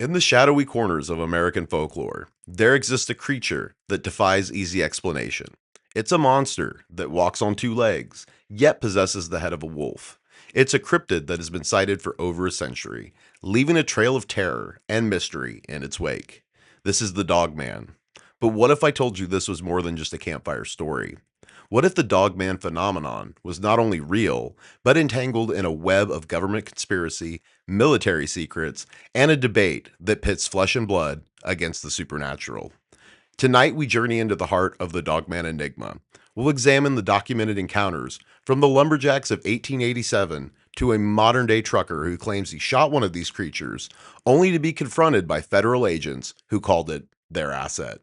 In the shadowy corners of American folklore, there exists a creature that defies easy explanation. It's a monster that walks on two legs, yet possesses the head of a wolf. It's a cryptid that has been sighted for over a century, leaving a trail of terror and mystery in its wake. This is the Dogman. But what if I told you this was more than just a campfire story? What if the Dogman phenomenon was not only real, but entangled in a web of government conspiracy, military secrets, and a debate that pits flesh and blood against the supernatural? Tonight, we journey into the heart of the Dogman Enigma. We'll examine the documented encounters from the lumberjacks of 1887 to a modern day trucker who claims he shot one of these creatures, only to be confronted by federal agents who called it their asset.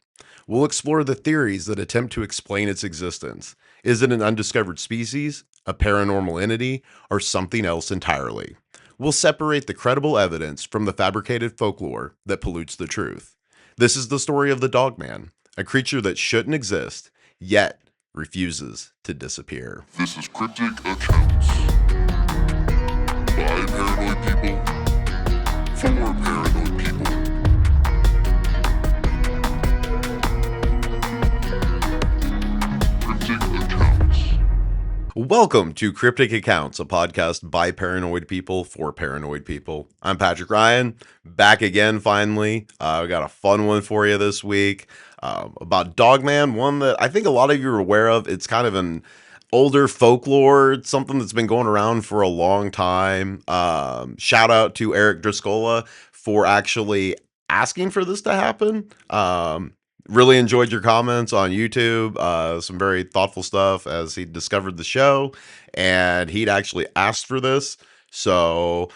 We'll explore the theories that attempt to explain its existence. Is it an undiscovered species, a paranormal entity, or something else entirely? We'll separate the credible evidence from the fabricated folklore that pollutes the truth. This is the story of the Dogman, a creature that shouldn't exist, yet refuses to disappear. This is Cryptic Accounts by paranoid people for paranoid people. Cryptic Accounts. Welcome to Cryptic Accounts, a podcast by paranoid people for paranoid people. I'm Patrick Ryan, back again finally. We got a fun one for you this week about Dogman, one that I think a lot of you are aware of. It's kind of an older folklore. It's something that's been going around for a long time. Shout out to Eric Driscolla for actually asking for this to happen. Really enjoyed your comments on YouTube. Some very thoughtful stuff as he discovered the show, and he'd actually asked for this. So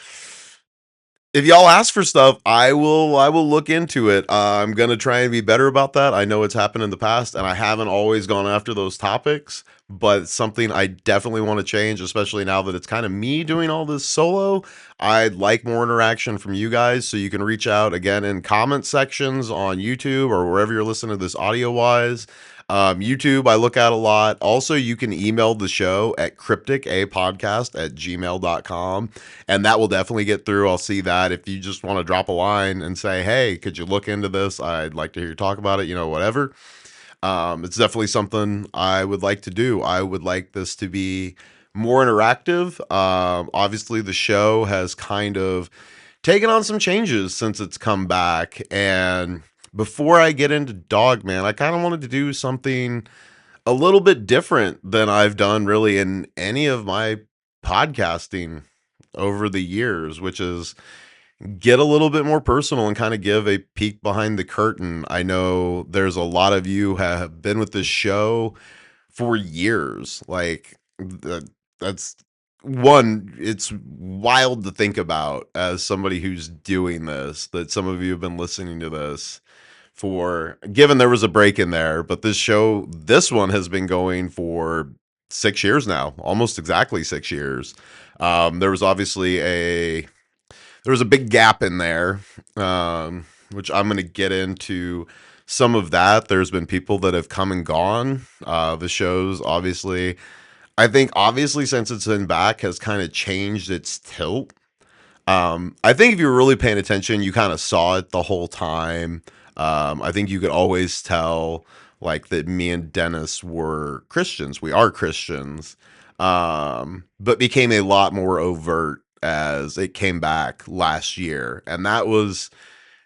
if y'all ask for stuff, I will look into it. I'm gonna try and be better about that. I know it's happened in the past, and I haven't always gone after those topics, but it's something I definitely want to change, especially now that it's kind of me doing all this solo. I'd like more interaction from you guys, so you can reach out again in comment sections on YouTube or wherever you're listening to this audio wise. YouTube, I look at a lot. Also, you can email the show at crypticapodcast@gmail.com, and that will definitely get through. I'll see that. If you just want to drop a line and say, hey, could you look into this? I'd like to hear you talk about it, whatever. It's definitely something I would like to do. I would like this to be more interactive. Obviously, the show has kind of taken on some changes since it's come back, and before I get into Dogman, I kind of wanted to do something a little bit different than I've done really in any of my podcasting over the years, which is get a little bit more personal and kind of give a peek behind the curtain. I know there's a lot of you have been with this show for years. Like that's one, it's wild to think about as somebody who's doing this, that some of you have been listening to this for, given there was a break in there, but this one has been going for 6 years now, almost exactly 6 years. There was obviously there was a big gap in there, which I'm going to get into some of that. There's been people that have come and gone. The show's obviously, I think obviously since it's been back has kind of changed its tilt. I think if you were really paying attention, you kind of saw it the whole time. I think you could always tell like that me and Dennis were Christians. We are Christians, but became a lot more overt as it came back last year. And that was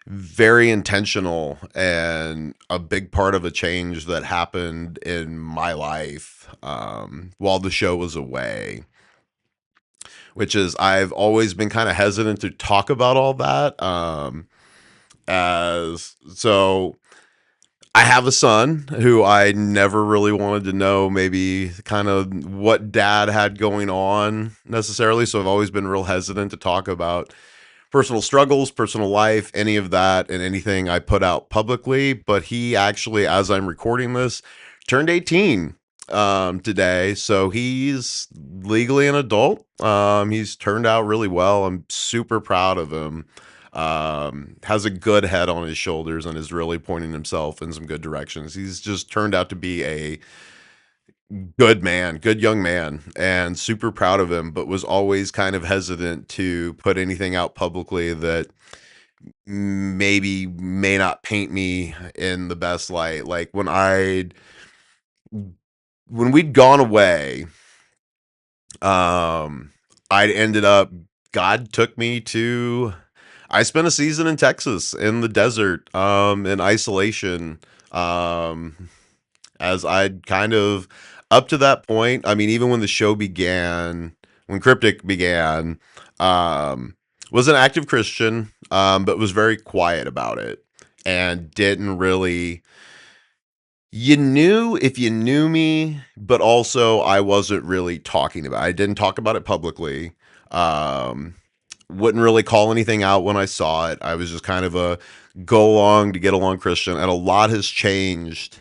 very intentional and a big part of a change that happened in my life while the show was away. Which is, I've always been kind of hesitant to talk about all that. So I have a son who I never really wanted to know maybe kind of what dad had going on necessarily. So I've always been real hesitant to talk about personal struggles, personal life, any of that, and anything I put out publicly. But he actually, as I'm recording this, turned 18 today. So he's legally an adult. He's turned out really well. I'm super proud of him. Has a good head on his shoulders and is really pointing himself in some good directions. He's just turned out to be a good man, good young man, and super proud of him, but was always kind of hesitant to put anything out publicly that maybe may not paint me in the best light. Like when we'd gone away, um, I'd ended up God took me to I spent a season in Texas in the desert, in isolation. Um, as I'd kind of up to that point, I mean, even when the show began, when Cryptic began, um, was an active Christian, but was very quiet about it and didn't really. You knew if you knew me, but also I wasn't really talking about it. I didn't talk about it publicly. Um, wouldn't really call anything out when I saw it. I was just kind of a go along to get along Christian, and a lot has changed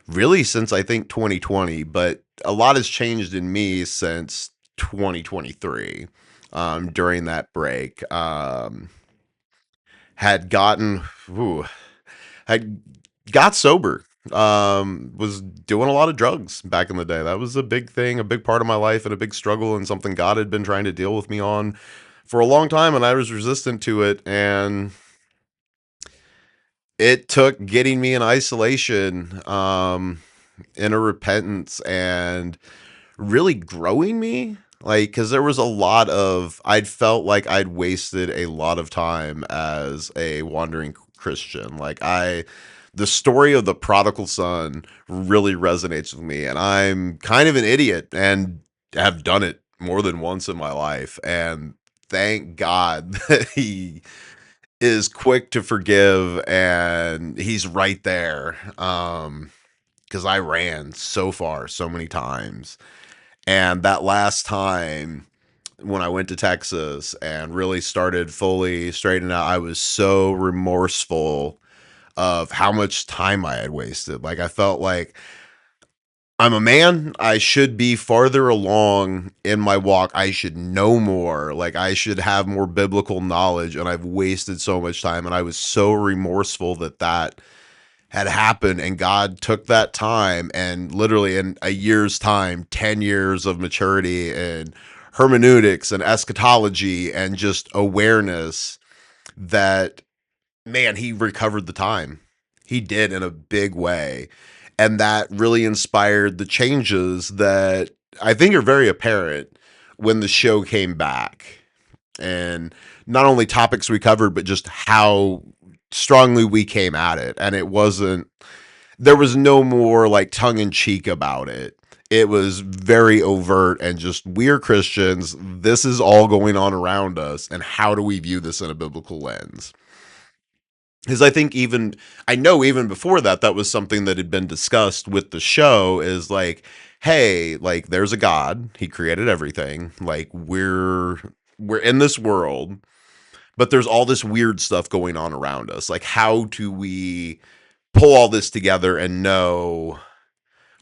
really since I think 2020, but a lot has changed in me since 2023. During that break, had gotten ooh, had got sober. Was doing a lot of drugs back in the day. That was a big thing, a big part of my life, and a big struggle, and something God had been trying to deal with me on for a long time, and I was resistant to it. And it took getting me in isolation, in a repentance, and really growing me. Like, because there was a lot of, I'd felt like I'd wasted a lot of time as a wandering Christian. The story of the prodigal son really resonates with me, and I'm kind of an idiot and have done it more than once in my life. And thank God that he is quick to forgive and he's right there. Because I ran so far, so many times. And that last time when I went to Texas and really started fully straightening out, I was so remorseful of how much time I had wasted. Like, I felt like I'm a man. I should be farther along in my walk. I should know more. Like, I should have more biblical knowledge. And I've wasted so much time. And I was so remorseful that that had happened. And God took that time and literally in a year's time, 10 years of maturity and hermeneutics and eschatology and just awareness that, man, he recovered the time. He did in a big way. And that really inspired the changes that I think are very apparent when the show came back. And not only topics we covered, but just how strongly we came at it. And it wasn't, there was no more like tongue in cheek about it. It was very overt and just we're Christians. This is all going on around us. And how do we view this in a biblical lens? Because I think even I know even before that that was something that had been discussed with the show is like, hey, like there's a God, he created everything, like we're in this world, but there's all this weird stuff going on around us. Like, how do we pull all this together and know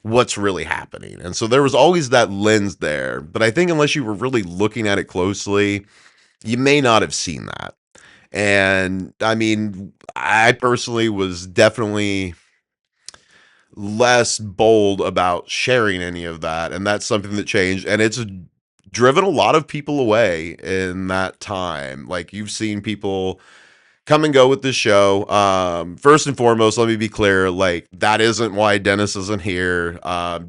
what's really happening? And so there was always that lens there, but I think unless you were really looking at it closely, you may not have seen that. And I mean, I personally was definitely less bold about sharing any of that. And that's something that changed. And it's driven a lot of people away in that time. Like, you've seen people come and go with this show. First and foremost, let me be clear, like, that isn't why Dennis isn't here.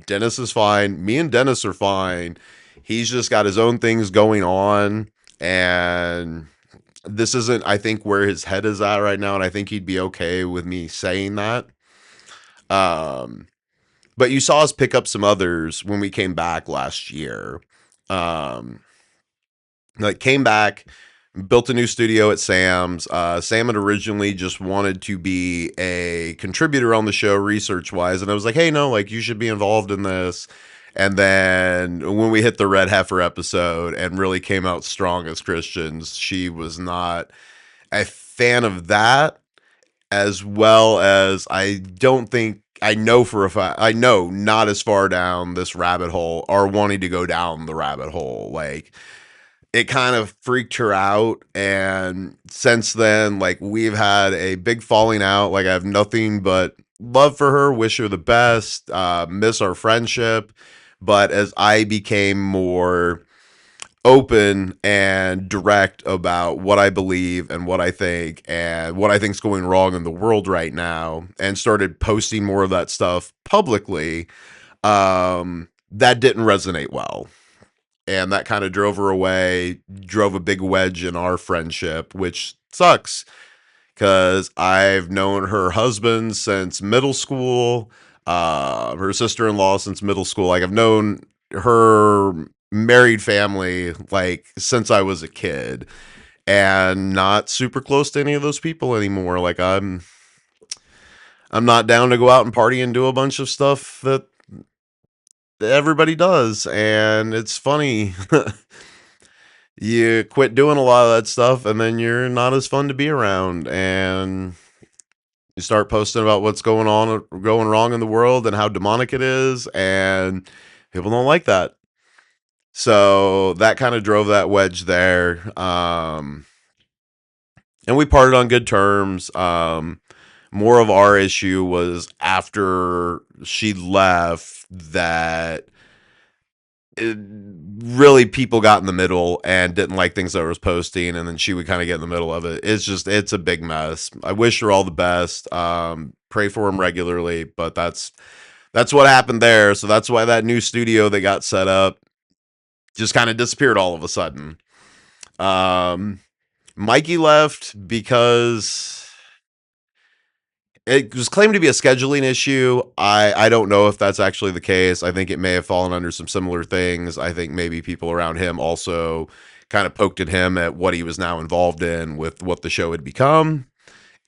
Dennis is fine. Me and Dennis are fine. He's just got his own things going on. And this isn't, I think, where his head is at right now, and I think he'd be okay with me saying that. Um, but you saw us pick up some others when we came back last year. Um, like, came back, built a new studio at Sam's. Sam had originally just wanted to be a contributor on the show research wise, and I was like, hey, no, like, you should be involved in this. And then when we hit the Red Heifer episode and really came out strong as Christians, she was not a fan of that, as well as I don't think I know for a fact I know not as far down this rabbit hole or wanting to go down the rabbit hole. Like, it kind of freaked her out, and since then, like, we've had a big falling out. Like, I have nothing but love for her, wish her the best, miss our friendship. But as I became more open and direct about what I believe and what I think and what I think's going wrong in the world right now, and started posting more of that stuff publicly, that didn't resonate well. And that kind of drove her away, drove a big wedge in our friendship, which sucks because I've known her husband since middle school, her sister in law since middle school. Like, I've known her married family like since I was a kid, and not super close to any of those people anymore. Like, I'm not down to go out and party and do a bunch of stuff that everybody does, and it's funny. You quit doing a lot of that stuff, and then you're not as fun to be around, and you start posting about what's going wrong in the world and how demonic it is, and people don't like that. So that kind of drove that wedge there. And we parted on good terms. More of our issue was after she left that really people got in the middle and didn't like things that I was posting, and then she would kind of get in the middle of it. It's a big mess. I wish her all the best. Pray for him regularly, but that's what happened there. So that's why that new studio that got set up just kind of disappeared all of a sudden. Mikey left because it was claimed to be a scheduling issue. I don't know if that's actually the case. I think it may have fallen under some similar things. I think maybe people around him also kind of poked at him at what he was now involved in with what the show had become.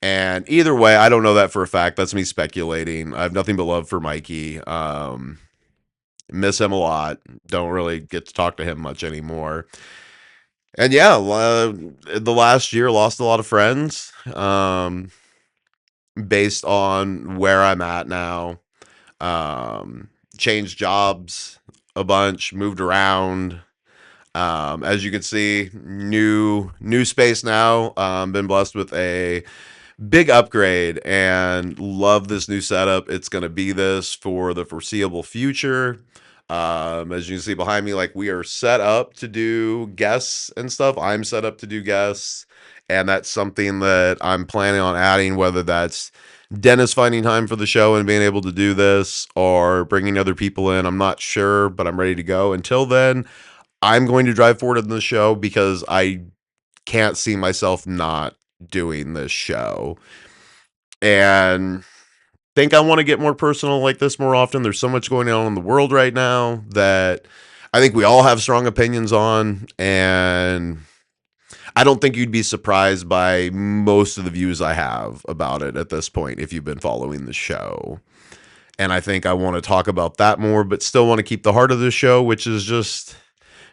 And either way, I don't know that for a fact. That's me speculating. I have nothing but love for Mikey. Miss him a lot. Don't really get to talk to him much anymore. And yeah, the last year lost a lot of friends. Based on where I'm at now. Changed jobs a bunch, moved around. As you can see, new space now. Been blessed with a big upgrade and love this new setup. It's going to be this for the foreseeable future. As you can see behind me, like, we are set up to do guests and stuff. I'm set up to do guests, and that's something that I'm planning on adding, whether that's Dennis finding time for the show and being able to do this, or bringing other people in. I'm not sure, but I'm ready to go. Until then, I'm going to drive forward in the show because I can't see myself not doing this show. And think I want to get more personal like this more often. There's so much going on in the world right now that I think we all have strong opinions on, and I don't think you'd be surprised by most of the views I have about it at this point if you've been following the show. And I think I want to talk about that more, but still want to keep the heart of the show, which is just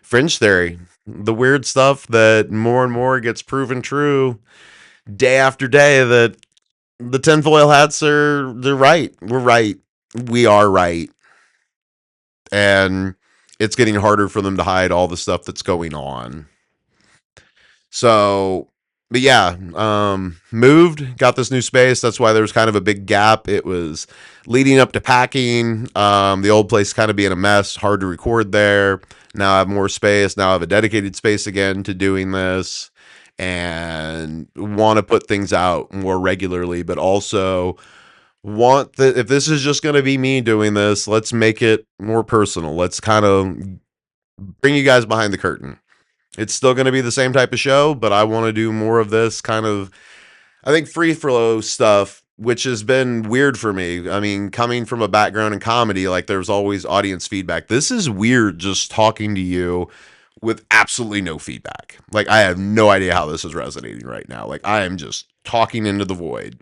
fringe theory, the weird stuff that more and more gets proven true day after day, that the tinfoil hats they're right. We're right. We are right. And it's getting harder for them to hide all the stuff that's going on. So, but yeah, moved, got this new space. That's why there's kind of a big gap. It was leading up to packing. The old place kind of being a mess, hard to record there. Now I have more space. Now I have a dedicated space again to doing this, and want to put things out more regularly, but also want that if this is just going to be me doing this, let's make it more personal. Let's kind of bring you guys behind the curtain. It's still going to be the same type of show, but I want to do more of this kind of, I think, free flow stuff, which has been weird for me. I mean, coming from a background in comedy, like, there's always audience feedback. This is weird just talking to you with absolutely no feedback. Like, I have no idea how this is resonating right now. Like, I am just talking into the void.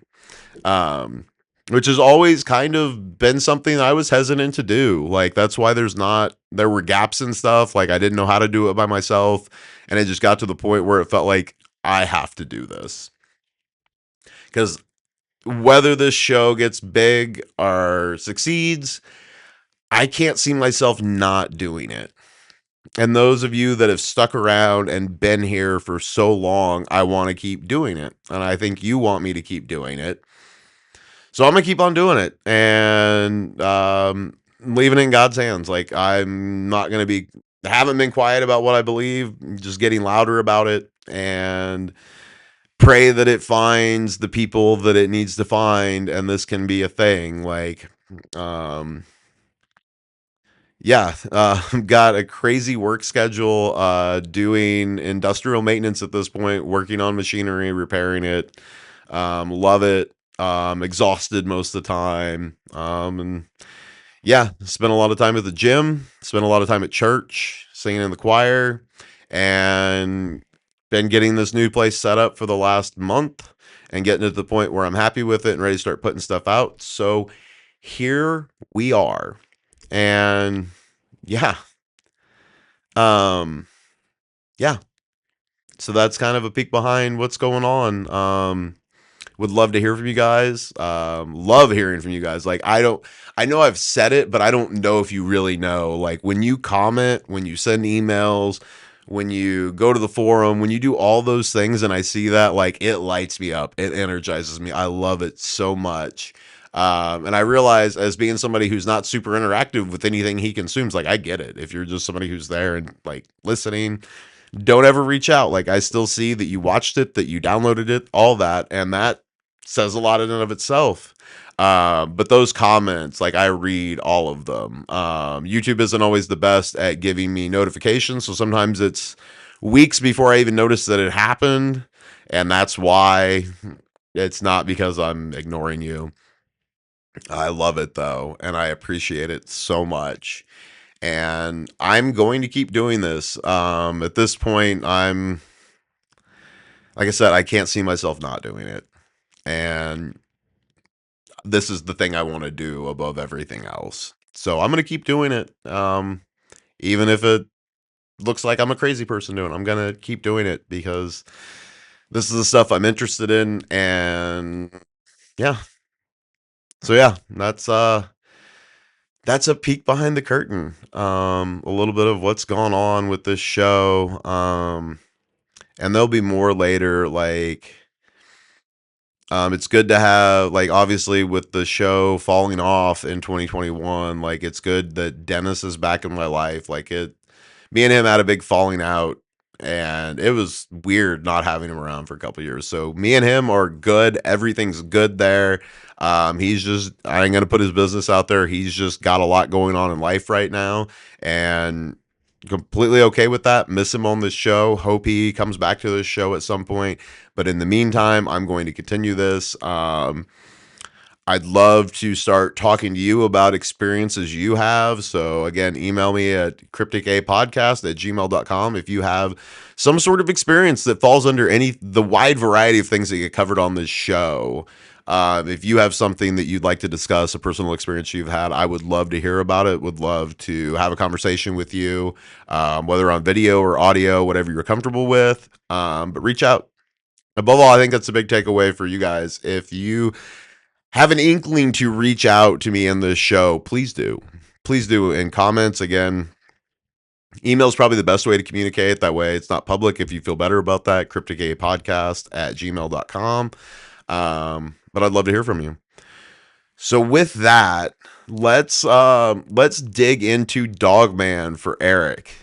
Which has always kind of been something I was hesitant to do. Like, that's why there were gaps and stuff. Like, I didn't know how to do it by myself. And it just got to the point where it felt like I have to do this. Because whether this show gets big or succeeds, I can't see myself not doing it. And those of you that have stuck around and been here for so long, I want to keep doing it. And I think you want me to keep doing it. So I'm going to keep on doing it, and leaving it in God's hands. Like, I'm not going to be haven't been quiet about what I believe, just getting louder about it, and pray that it finds the people that it needs to find, and this can be a thing. Like, um, yeah, got a crazy work schedule, doing industrial maintenance at this point, working on machinery, repairing it. Love it. Exhausted most of the time. And yeah, spent a lot of time at the gym, spent a lot of time at church, singing in the choir, and been getting this new place set up for the last month and getting to the point where I'm happy with it and ready to start putting stuff out. So here we are. And yeah, um, yeah. So that's kind of a peek behind what's going on. Would love to hear from you guys. Love hearing from you guys. Like, I know I've said it, but I don't know if you really know. Like, when you comment, when you send emails, when you go to the forum, when you do all those things and I see that, like, it lights me up. It energizes me. I love it so much. And I realize, as being somebody who's not super interactive with anything he consumes, like, I get it. If you're just somebody who's there and like listening, don't ever reach out. Like, I still see that you watched it, that you downloaded it, all that, and that says a lot in and of itself. But those comments, like, I read all of them. YouTube isn't always the best at giving me notifications, so sometimes it's weeks before I even notice that it happened, and that's why. It's not because I'm ignoring you. I love it though, and I appreciate it so much. And I'm going to keep doing this. At this point, like I said, I can't see myself not doing it. And this is the thing I want to do above everything else. So I'm going to keep doing it. Even if it looks like I'm a crazy person doing it, I'm going to keep doing it because this is the stuff I'm interested in. And yeah. So yeah, that's a peek behind the curtain. A little bit of what's gone on with this show. And there'll be more later. Like, it's good to have, like, obviously with the show falling off in 2021, like, it's good that Dennis is back in my life. Like, me and him had a big falling out, and it was weird not having him around for a couple years. So me and him are good. Everything's good there. He's just, I ain't gonna put his business out there. He's just got a lot going on in life right now, and completely okay with that. Miss him on this show. Hope he comes back to this show at some point. But in the meantime, I'm going to continue this. I'd love to start talking to you about experiences you have. So again, email me at crypticapodcast@gmail.com if you have some sort of experience that falls under the wide variety of things that get covered on this show. If you have something that you'd like to discuss, a personal experience you've had, I would love to hear about it. Would love to have a conversation with you, whether on video or audio, whatever you're comfortable with. But reach out. Above all, I think that's a big takeaway for you guys. If you have an inkling to reach out to me in this show, please do. Please do. In comments, again, email is probably the best way to communicate. That way it's not public if you feel better about that. Crypticapodcast@gmail.com. But I'd love to hear from you. So with that, let's dig into Dogman for Eric.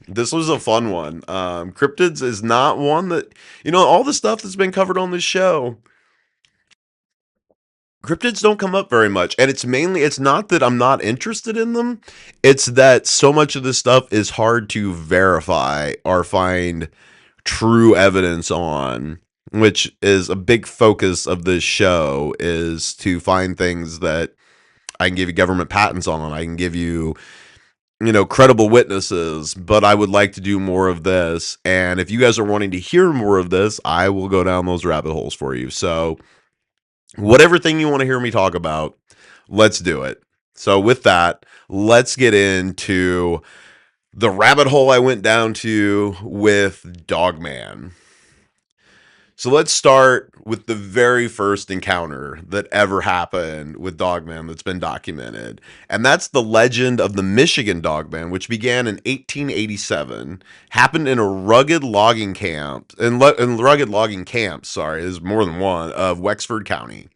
This was a fun one. Cryptids is not one that, all the stuff that's been covered on this show, cryptids don't come up very much. And it's not that I'm not interested in them. It's that so much of this stuff is hard to verify or find true evidence on, which is a big focus of this show, is to find things that I can give you government patents on. I can give you, credible witnesses, but I would like to do more of this. And if you guys are wanting to hear more of this, I will go down those rabbit holes for you. So whatever thing you want to hear me talk about, let's do it. So with that, let's get into the rabbit hole I went down to with Dogman. So let's start with the very first encounter that ever happened with Dogman that's been documented. And that's the legend of the Michigan Dogman, which began in 1887, happened in a rugged logging camp, in rugged logging camps, sorry, there's more than one, of Wexford County.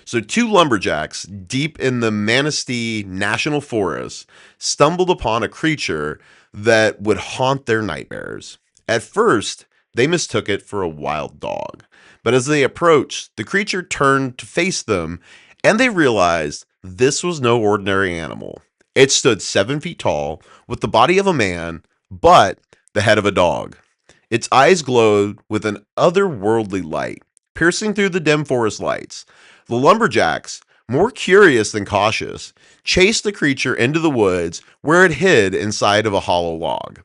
So, two lumberjacks deep in the Manistee National Forest stumbled upon a creature that would haunt their nightmares. At first, they mistook it for a wild dog, but as they approached, the creature turned to face them and they realized this was no ordinary animal. It stood 7 feet tall, with the body of a man, but the head of a dog. Its eyes glowed with an otherworldly light, piercing through the dim forest lights. The lumberjacks, more curious than cautious, chased the creature into the woods where it hid inside of a hollow log.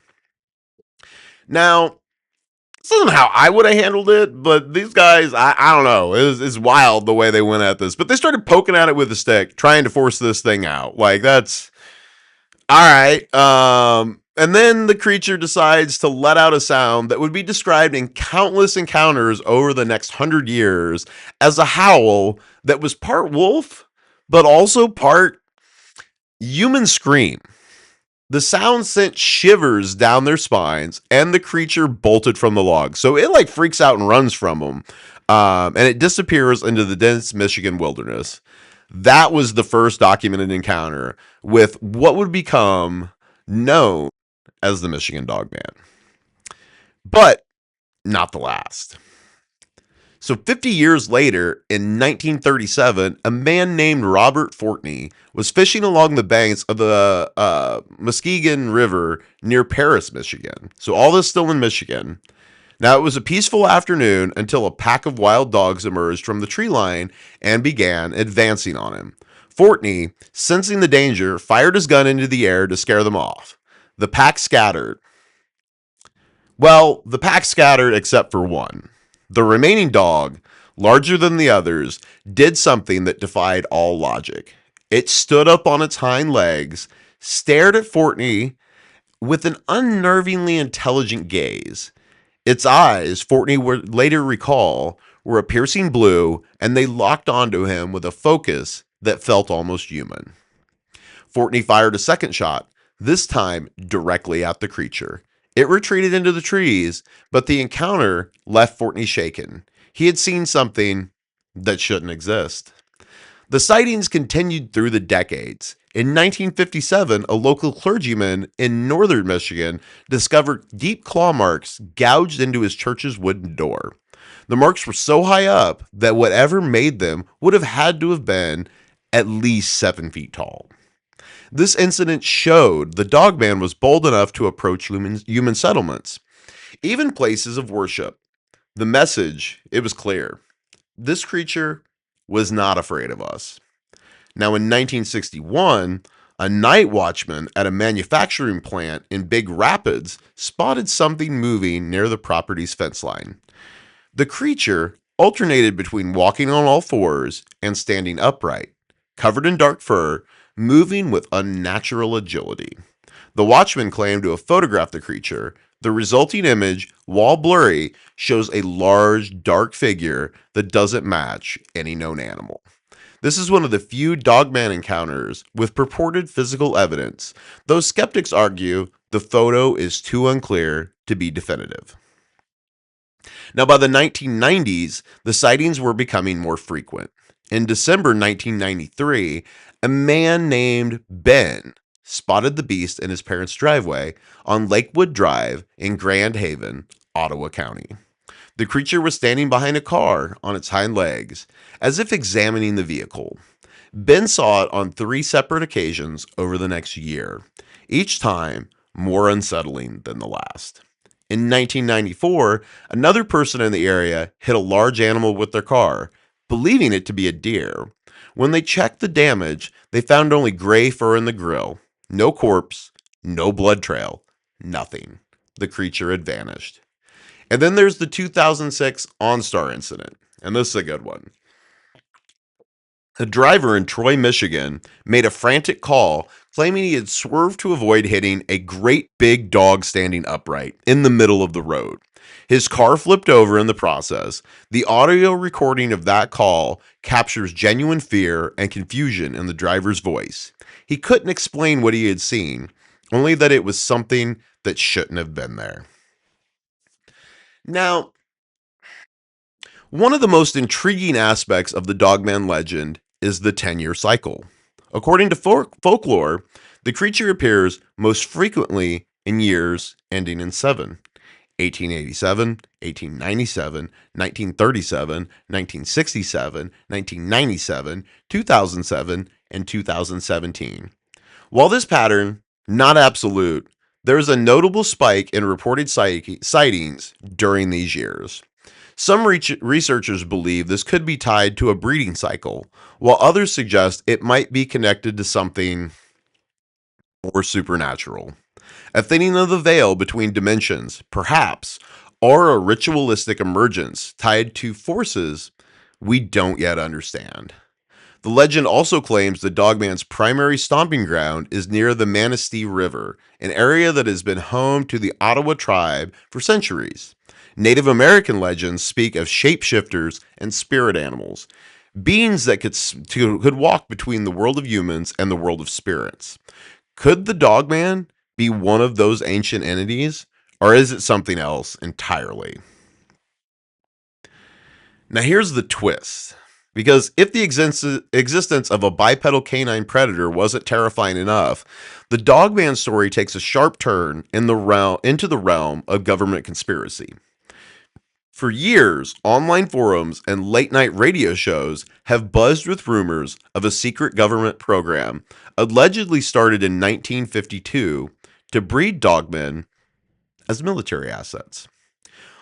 Now, this isn't how I would have handled it, but these guys, I don't know. It's wild the way they went at this. But they started poking at it with a stick, trying to force this thing out. Like, that's all right. And then the creature decides to let out a sound that would be described in countless encounters over the next 100 years as a howl that was part wolf, but also part human scream. The sound sent shivers down their spines, and the creature bolted from the log. So it like freaks out and runs from them, and it disappears into the dense Michigan wilderness. That was the first documented encounter with what would become known as the Michigan Dogman, but not the last. So 50 years later, in 1937, a man named Robert Fortney was fishing along the banks of the Muskegon River near Paris, Michigan. So all this still in Michigan. Now, it was a peaceful afternoon until a pack of wild dogs emerged from the tree line and began advancing on him. Fortney, sensing the danger, fired his gun into the air to scare them off. The pack scattered. Well, the pack scattered except for one. The remaining dog, larger than the others, did something that defied all logic. It stood up on its hind legs, stared at Fortney with an unnervingly intelligent gaze. Its eyes, Fortney would later recall, were a piercing blue, and they locked onto him with a focus that felt almost human. Fortney fired a second shot, this time directly at the creature. It retreated into the trees, but the encounter left Fortney shaken. He had seen something that shouldn't exist. The sightings continued through the decades. In 1957, a local clergyman in northern Michigan discovered deep claw marks gouged into his church's wooden door. The marks were so high up that whatever made them would have had to have been at least 7 feet tall. This incident showed the dogman was bold enough to approach human settlements, even places of worship. The message, it was clear. This creature was not afraid of us. Now, in 1961, a night watchman at a manufacturing plant in Big Rapids spotted something moving near the property's fence line. The creature alternated between walking on all fours and standing upright, covered in dark fur, moving with unnatural agility. The watchman claimed to have photographed the creature. The resulting image, while blurry, shows a large, dark figure that doesn't match any known animal. This is one of the few dogman encounters with purported physical evidence, though skeptics argue the photo is too unclear to be definitive. Now, by the 1990s, the sightings were becoming more frequent. In December 1993, a man named Ben spotted the beast in his parents' driveway on Lakewood Drive in Grand Haven, Ottawa County. The creature was standing behind a car on its hind legs, as if examining the vehicle. Ben saw it on 3 separate occasions over the next year, each time more unsettling than the last. In 1994, another person in the area hit a large animal with their car, believing it to be a deer. When they checked the damage, they found only gray fur in the grill. No corpse, no blood trail, nothing. The creature had vanished. And then there's the 2006 OnStar incident, and this is a good one. A driver in Troy, Michigan, made a frantic call claiming he had swerved to avoid hitting a great big dog standing upright in the middle of the road. His car flipped over in the process. The audio recording of that call captures genuine fear and confusion in the driver's voice. He couldn't explain what he had seen, only that it was something that shouldn't have been there. Now, One of the most intriguing aspects of the Dogman legend is the 10-year cycle. According to folklore, the creature appears most frequently in years ending in 7. 1887, 1897, 1937, 1967, 1997, 2007, and 2017. While this pattern, not absolute, there is a notable spike in reported sightings during these years. Some researchers believe this could be tied to a breeding cycle, while others suggest it might be connected to something more supernatural. A thinning of the veil between dimensions, perhaps, or a ritualistic emergence tied to forces we don't yet understand. The legend also claims the Dogman's primary stomping ground is near the Manistee River, an area that has been home to the Ottawa tribe for centuries. Native American legends speak of shapeshifters and spirit animals, beings that could walk between the world of humans and the world of spirits. Could the Dogman be one of those ancient entities, or is it something else entirely? Now, here's the twist. Because if the existence of a bipedal canine predator wasn't terrifying enough, the Dogman story takes a sharp turn into the realm of government conspiracy. For years, online forums and late night radio shows have buzzed with rumors of a secret government program allegedly started in 1952 to breed dogmen as military assets.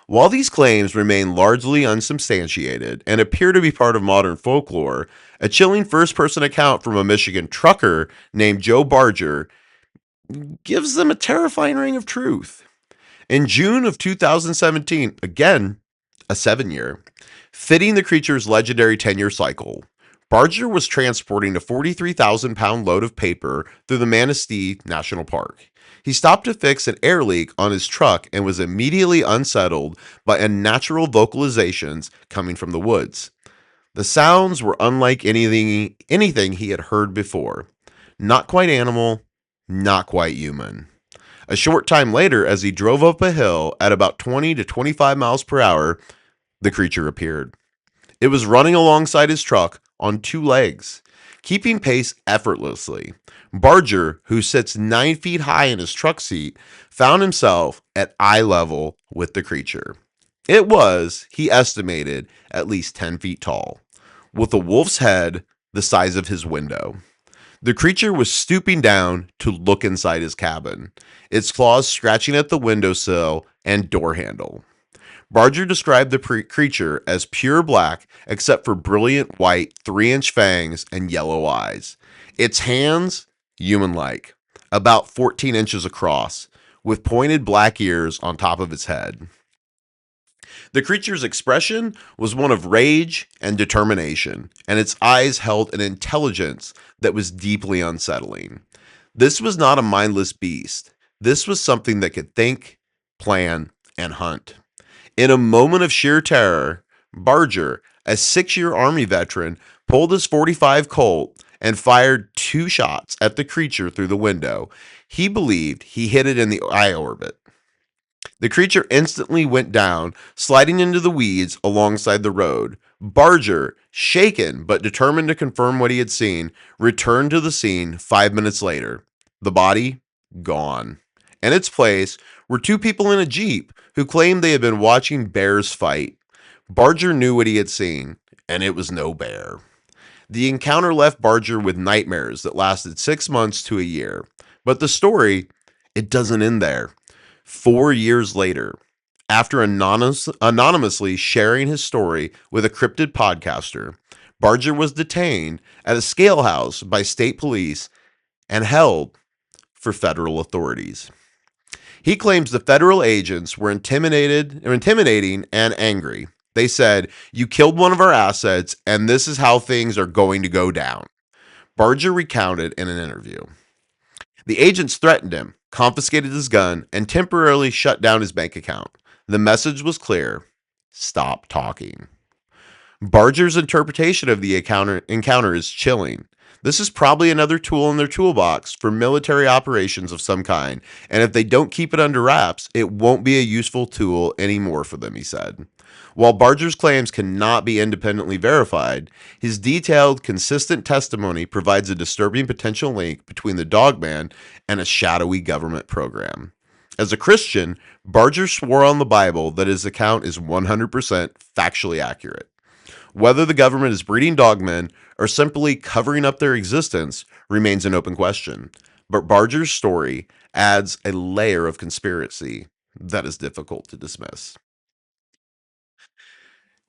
While these claims remain largely unsubstantiated and appear to be part of modern folklore, a chilling first person account from a Michigan trucker named Joe Barger gives them a terrifying ring of truth. In June of 2017, again, a 7-year, fitting the creature's legendary 10-year cycle, Barger was transporting a 43,000-pound load of paper through the Manistee National Park. He stopped to fix an air leak on his truck and was immediately unsettled by unnatural vocalizations coming from the woods. The sounds were unlike anything he had heard before. Not quite animal, not quite human. A short time later, as he drove up a hill at about 20 to 25 miles per hour, the creature appeared. It was running alongside his truck on 2 legs, keeping pace effortlessly. Barger, who sits 9 feet high in his truck seat, found himself at eye level with the creature. It was, he estimated, at least 10 feet tall, with a wolf's head the size of his window. The creature was stooping down to look inside his cabin, its claws scratching at the windowsill and door handle. Barger described the creature as pure black except for brilliant white 3-inch fangs and yellow eyes. Its hands, human-like, about 14 inches across, with pointed black ears on top of its head. The creature's expression was one of rage and determination, and its eyes held an intelligence that was deeply unsettling. This was not a mindless beast. This was something that could think, plan, and hunt. In a moment of sheer terror, Barger, a 6-year Army veteran, pulled his .45 Colt and fired 2 shots at the creature through the window. He believed he hit it in the eye orbit. The creature instantly went down, sliding into the weeds alongside the road. Barger, shaken but determined to confirm what he had seen, returned to the scene 5 minutes later. The body, gone. In its place were 2 people in a Jeep who claimed they had been watching bears fight. Barger knew what he had seen, and it was no bear. The encounter left Barger with nightmares that lasted 6 months to a year. But the story, it doesn't end there. 4 years later, after anonymously sharing his story with a cryptid podcaster, Barger was detained at a scale house by state police and held for federal authorities. He claims the federal agents were intimidating and angry. They said, "You killed one of our assets, and this is how things are going to go down." Barger recounted in an interview. The agents threatened him, confiscated his gun, and temporarily shut down his bank account. The message was clear: stop talking. Barger's interpretation of the encounter is chilling. This is probably another tool in their toolbox for military operations of some kind, and if they don't keep it under wraps, it won't be a useful tool anymore for them, he said. While Barger's claims cannot be independently verified, his detailed, consistent testimony provides a disturbing potential link between the Dogman and a shadowy government program. As a Christian, Barger swore on the Bible that his account is 100% factually accurate. Whether the government is breeding dogmen or simply covering up their existence remains an open question. But Barger's story adds a layer of conspiracy that is difficult to dismiss.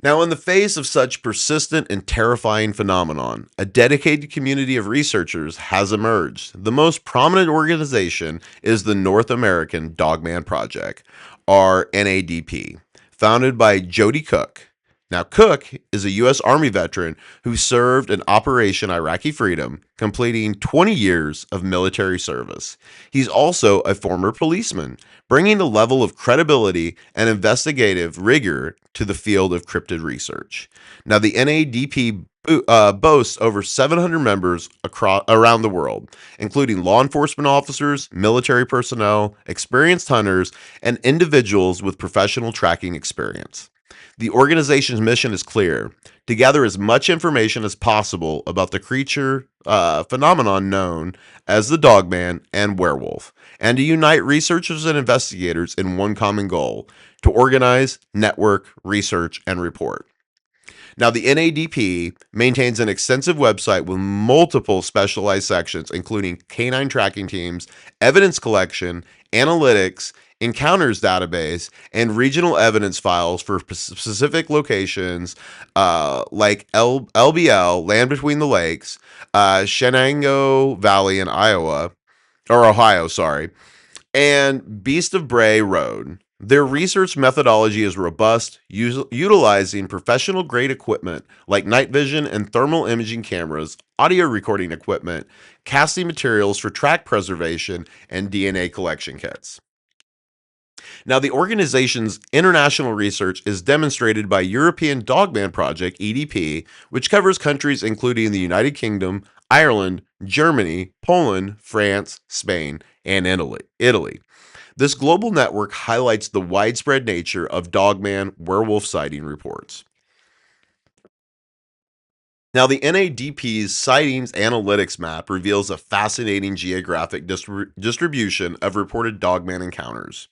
Now, in the face of such persistent and terrifying phenomenon, a dedicated community of researchers has emerged. The most prominent organization is the North American Dogman Project, or NADP, founded by Jody Cook. Now, Cook is a U.S. Army veteran who served in Operation Iraqi Freedom, completing 20 years of military service. He's also a former policeman, bringing a level of credibility and investigative rigor to the field of cryptid research. Now, the NADP boasts over 700 members around the world, including law enforcement officers, military personnel, experienced hunters, and individuals with professional tracking experience. The organization's mission is clear: to gather as much information as possible about the creature phenomenon known as the Dogman and werewolf, and to unite researchers and investigators in one common goal: to organize, network, research, and report. Now, the NADP maintains an extensive website with multiple specialized sections, including canine tracking teams, evidence collection, analytics, encounters database, and regional evidence files for specific locations like LBL, Land Between the Lakes, Shenango Valley in Iowa, or Ohio, sorry, and Beast of Bray Road. Their research methodology is robust, utilizing professional grade equipment like night vision and thermal imaging cameras, audio recording equipment, casting materials for track preservation, and DNA collection kits. Now, the organization's international research is demonstrated by European Dogman Project, EDP, which covers countries including the United Kingdom, Ireland, Germany, Poland, France, Spain, and Italy. This global network highlights the widespread nature of dogman werewolf sighting reports. Now, the NADP's sightings analytics map reveals a fascinating geographic distribution of reported dogman encounters.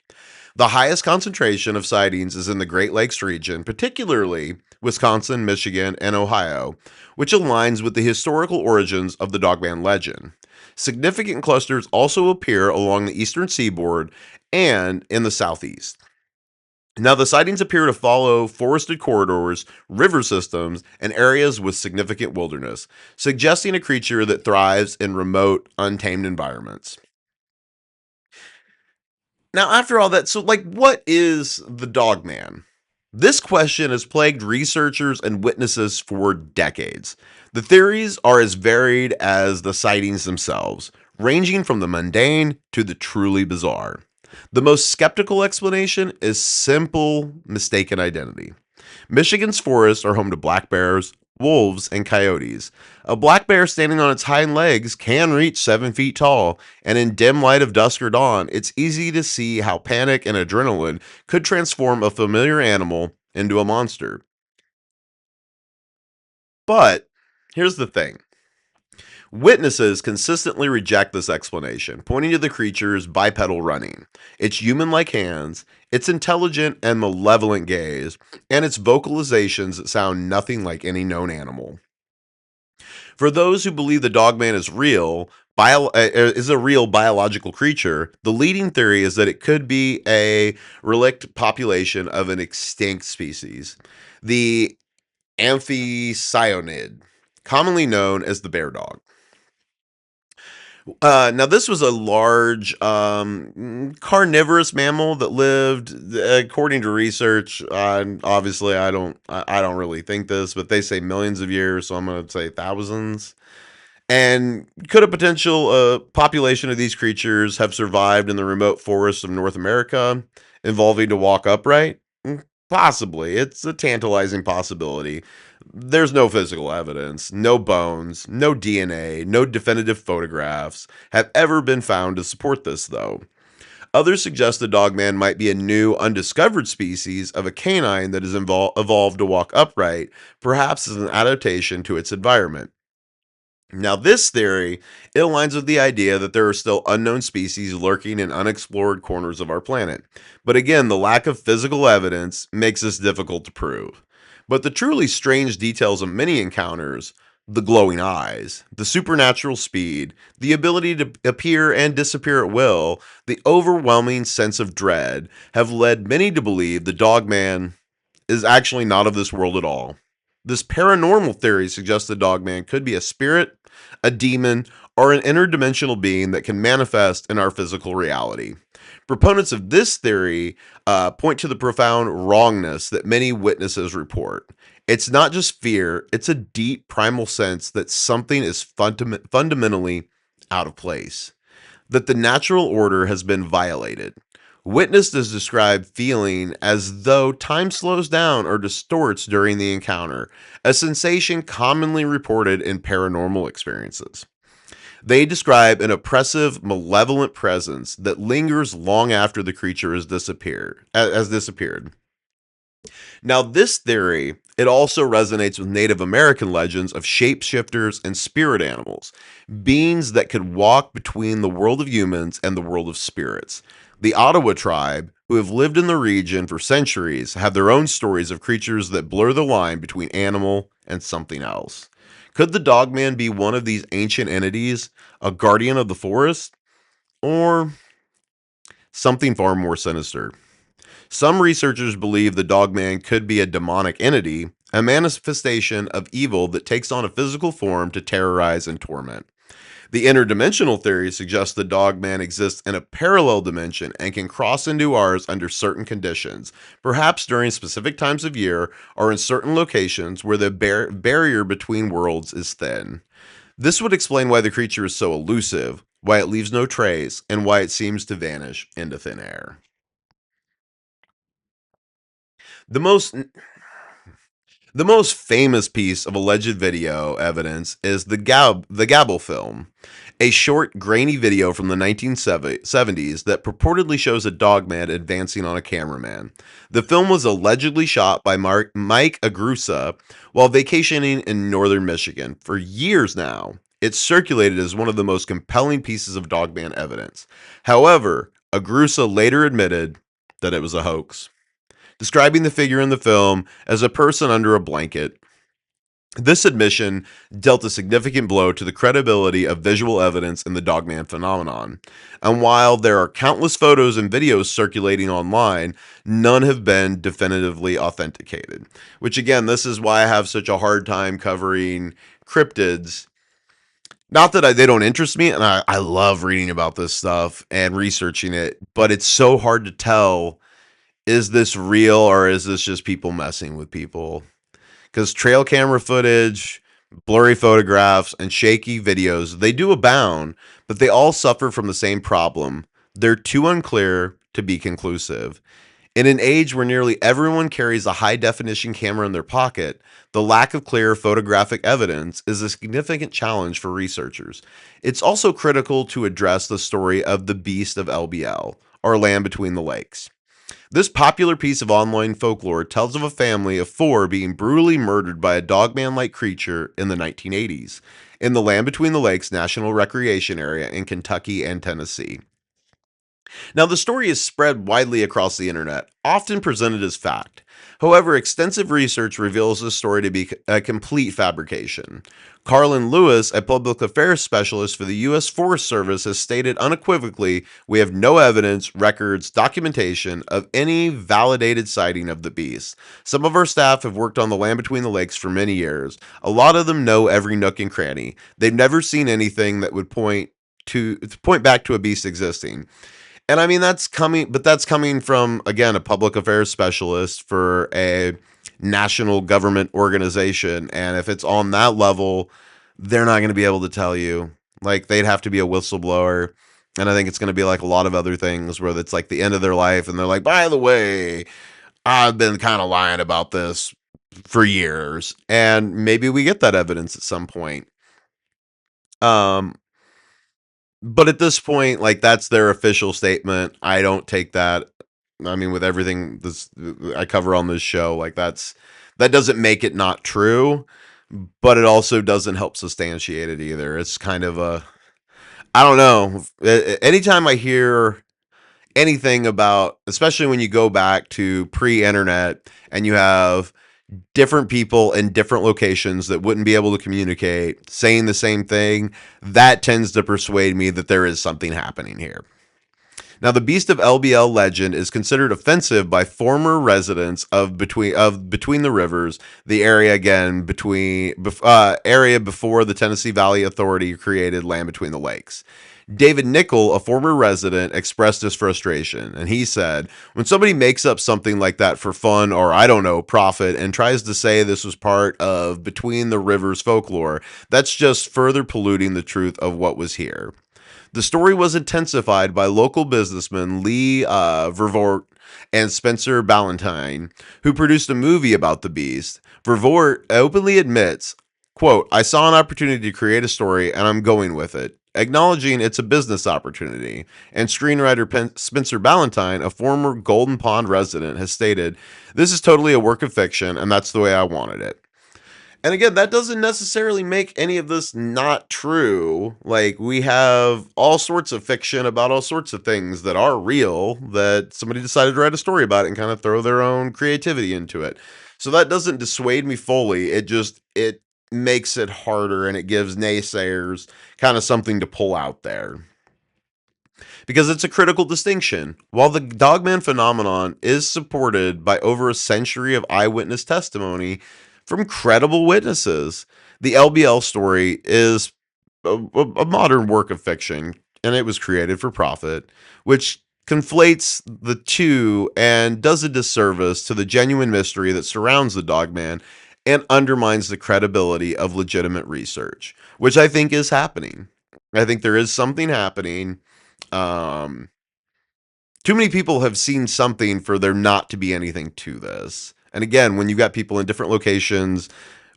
The highest concentration of sightings is in the Great Lakes region, particularly Wisconsin, Michigan, and Ohio, which aligns with the historical origins of the Dogman legend. Significant clusters also appear along the eastern seaboard and in the southeast. Now, the sightings appear to follow forested corridors, river systems, and areas with significant wilderness, suggesting a creature that thrives in remote, untamed environments. Now, after all that, so what is the Dogman? This question has plagued researchers and witnesses for decades. The theories are as varied as the sightings themselves, ranging from the mundane to the truly bizarre. The most skeptical explanation is simple mistaken identity. Michigan's forests are home to black bears, wolves, and coyotes. A black bear standing on its hind legs can reach 7 feet tall, and in dim light of dusk or dawn, it's easy to see how panic and adrenaline could transform a familiar animal into a monster. But here's the thing: witnesses consistently reject this explanation, pointing to the creature's bipedal running, its human like hands, its intelligent and malevolent gaze, and its vocalizations that sound nothing like any known animal. For those who believe the Dogman is is a real biological creature, the leading theory is that it could be a relict population of an extinct species, the Amphicyonid, commonly known as the bear dog. Now, this was a large carnivorous mammal that lived, according to research. Obviously, I don't really think this, but they say millions of years, so I'm going to say thousands. And could a potential population of these creatures have survived in the remote forests of North America, evolving to walk upright? Possibly. It's a tantalizing possibility. There's no physical evidence, no bones, no DNA, no definitive photographs have ever been found to support this, though. Others suggest the dogman might be a new, undiscovered species of a canine that has evolved to walk upright, perhaps as an adaptation to its environment. Now, this theory, it aligns with the idea that there are still unknown species lurking in unexplored corners of our planet. But again, the lack of physical evidence makes this difficult to prove. But the truly strange details of many encounters, the glowing eyes, the supernatural speed, the ability to appear and disappear at will, the overwhelming sense of dread, have led many to believe the dogman is actually not of this world at all. This paranormal theory suggests the dogman could be a spirit, a demon, or an interdimensional being that can manifest in our physical reality. Proponents of this theory point to the profound wrongness that many witnesses report. It's not just fear, it's a deep primal sense that something is fundamentally out of place, that the natural order has been violated. Witness is described feeling as though time slows down or distorts during the encounter, a sensation commonly reported in paranormal experiences. They describe an oppressive, malevolent presence that lingers long after the creature has disappeared. Now, this theory, it also resonates with Native American legends of shapeshifters and spirit animals, beings that could walk between the world of humans and the world of spirits. The Ottawa tribe, who have lived in the region for centuries, have their own stories of creatures that blur the line between animal and something else. Could the Dogman be one of these ancient entities, a guardian of the forest, or something far more sinister? Some researchers believe the dogman could be a demonic entity, a manifestation of evil that takes on a physical form to terrorize and torment. The interdimensional theory suggests the dogman exists in a parallel dimension and can cross into ours under certain conditions, perhaps during specific times of year or in certain locations where the barrier between worlds is thin. This would explain why the creature is so elusive, why it leaves no trace, and why it seems to vanish into thin air. The most The most famous piece of alleged video evidence is the Gabble film, a short, grainy video from the 1970s that purportedly shows a dogman advancing on a cameraman. The film was allegedly shot by Mike Agrusa while vacationing in northern Michigan. For years now, it's circulated as one of the most compelling pieces of dogman evidence. However, Agrusa later admitted that it was a hoax, describing the figure in the film as a person under a blanket. This admission dealt a significant blow to the credibility of visual evidence in the dogman phenomenon. And while there are countless photos and videos circulating online, none have been definitively authenticated. Which, again, this is why I have such a hard time covering cryptids. Not that they don't interest me, and I love reading about this stuff and researching it, but it's so hard to tell, is this real or is this just people messing with people? Because trail camera footage, blurry photographs, and shaky videos, they do abound, but they all suffer from the same problem. They're too unclear to be conclusive. In an age where nearly everyone carries a high definition camera in their pocket, the lack of clear photographic evidence is a significant challenge for researchers. It's also critical to address the story of the Beast of LBL, or Land Between the Lakes. This popular piece of online folklore tells of a family of four being brutally murdered by a dogman like creature in the 1980s in the Land Between the Lakes National Recreation Area in Kentucky and Tennessee. Now, the story is spread widely across the internet, often presented as fact. However, extensive research reveals this story to be a complete fabrication. Carlin Lewis, a public affairs specialist for the U.S. Forest Service, has stated unequivocally, "We have no evidence, records, documentation of any validated sighting of the beast. Some of our staff have worked on the Land Between the Lakes for many years. A lot of them know every nook and cranny. They've never seen anything that would point back to a beast existing." And I mean, that's coming from, again, a public affairs specialist for a national government organization. And if it's on that level, they're not going to be able to tell you. Like, they'd have to be a whistleblower. And I think it's going to be like a lot of other things where it's like the end of their life. And they're like, by the way, I've been kind of lying about this for years. And maybe we get that evidence at some point. Um, But at this point, like that's their official statement. I don't take that. I mean, with everything this I cover on this show, like that doesn't make it not true, but it also doesn't help substantiate it either. It's kind of a I don't know. Anytime I hear anything about, especially when you go back to pre-internet and you have different people in different locations that wouldn't be able to communicate saying the same thing, that tends to persuade me that there is something happening here. Now, the Beast of LBL legend is considered offensive by former residents of between the rivers, the area again area before the Tennessee Valley Authority created Land Between the Lakes. David Nickel, a former resident, expressed his frustration, and he said, "When somebody makes up something like that for fun or I don't know, profit, and tries to say this was part of Between the Rivers folklore, that's just further polluting the truth of what was here." The story was intensified by local businessmen Lee Vervoort and Spencer Ballantine, who produced a movie about the beast. Vervoort openly admits, quote, "I saw an opportunity to create a story and I'm going with it," acknowledging it's a business opportunity. And screenwriter Spencer Ballantine, a former Golden Pond resident, has stated, "This is totally a work of fiction and that's the way I wanted it." And again, that doesn't necessarily make any of this not true. Like, we have all sorts of fiction about all sorts of things that are real that somebody decided to write a story about it and kind of throw their own creativity into it. So that doesn't dissuade me fully. It makes it harder and it gives naysayers kind of something to pull out there because it's a critical distinction. While the Dogman phenomenon is supported by over a century of eyewitness testimony from credible witnesses, the LBL story is a modern work of fiction, and it was created for profit, which conflates the two and does a disservice to the genuine mystery that surrounds the Dogman and undermines the credibility of legitimate research, which I think is happening. I think there is something happening. Um, Too many people have seen something for there not to be anything to this. And again, when you've got people in different locations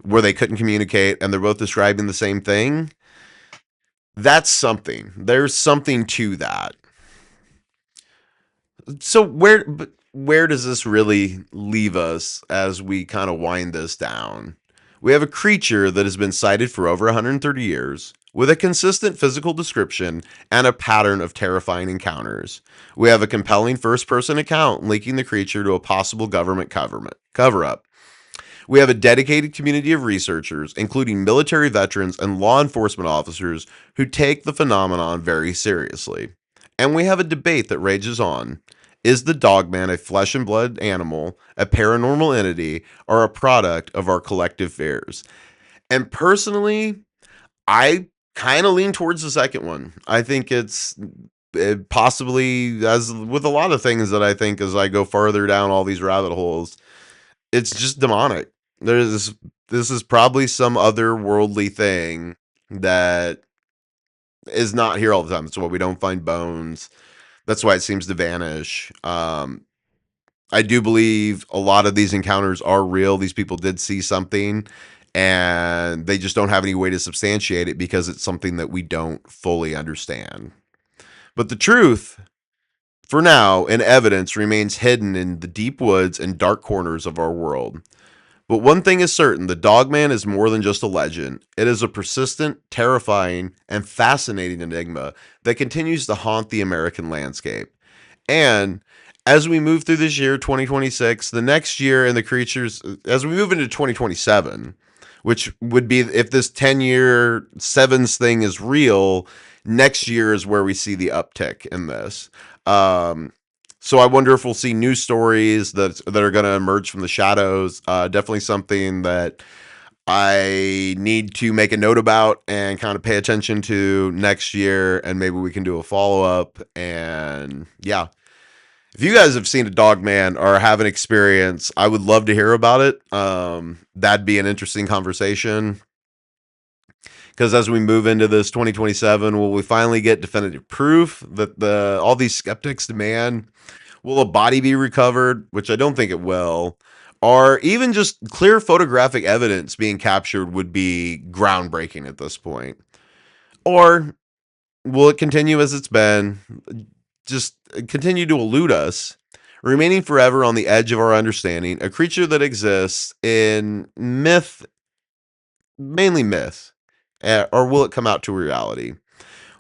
where they couldn't communicate and they're both describing the same thing, that's something. There's something to that. So where does this really leave us as we kind of wind this down? We have a creature that has been sighted for over 130 years, with a consistent physical description and a pattern of terrifying encounters. We have a compelling first person account linking the creature to a possible government cover up. We have a dedicated community of researchers, including military veterans and law enforcement officers, who take the phenomenon very seriously. And we have a debate that rages on. Is the dogman a flesh and blood animal, a paranormal entity, or a product of our collective fears? And personally, I kind of lean towards the second one. I think it possibly, as with a lot of things that I think as I go farther down all these rabbit holes, it's just demonic. This is probably some otherworldly thing that is not here all the time. That's why we don't find bones. That's why it seems to vanish. I do believe a lot of these encounters are real. These people did see something and they just don't have any way to substantiate it because it's something that we don't fully understand. But the truth, for now, in evidence, remains hidden in the deep woods and dark corners of our world. But one thing is certain, the Dogman is more than just a legend. It is a persistent, terrifying, and fascinating enigma that continues to haunt the American landscape. And as we move through this year, 2026, the next year and the creatures, as we move into 2027, which would be if this 10-year sevens thing is real, next year is where we see the uptick in this. Um, so I wonder if we'll see new stories that are going to emerge from the shadows. Definitely something that I need to make a note about and kind of pay attention to next year, and maybe we can do a follow up. And yeah, if you guys have seen a dog man or have an experience, I would love to hear about it. That'd be an interesting conversation because as we move into this 2027, will we finally get definitive proof that the all these skeptics demand? Will a body be recovered? Which I don't think it will. Or even just clear photographic evidence being captured would be groundbreaking at this point. Or Will it continue as it's been? Just continue to elude us, remaining forever on the edge of our understanding, a creature that exists in myth, mainly myth, or will it come out to reality?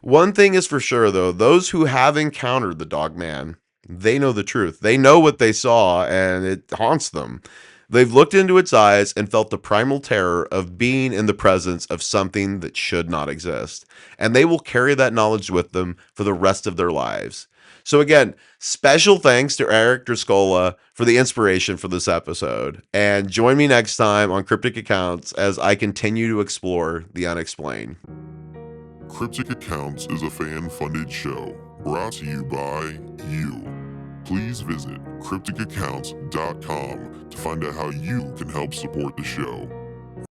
One thing is for sure, though, those who have encountered the Dogman, they know the truth. They know what they saw, and it haunts them. They've looked into its eyes and felt the primal terror of being in the presence of something that should not exist. And they will carry that knowledge with them for the rest of their lives. So, again, special thanks to Eric Driscola for the inspiration for this episode. And join me next time on Cryptic Accounts as I continue to explore the unexplained. Cryptic Accounts is a fan-funded show brought to you by you. Please visit crypticaccounts.com to find out how you can help support the show.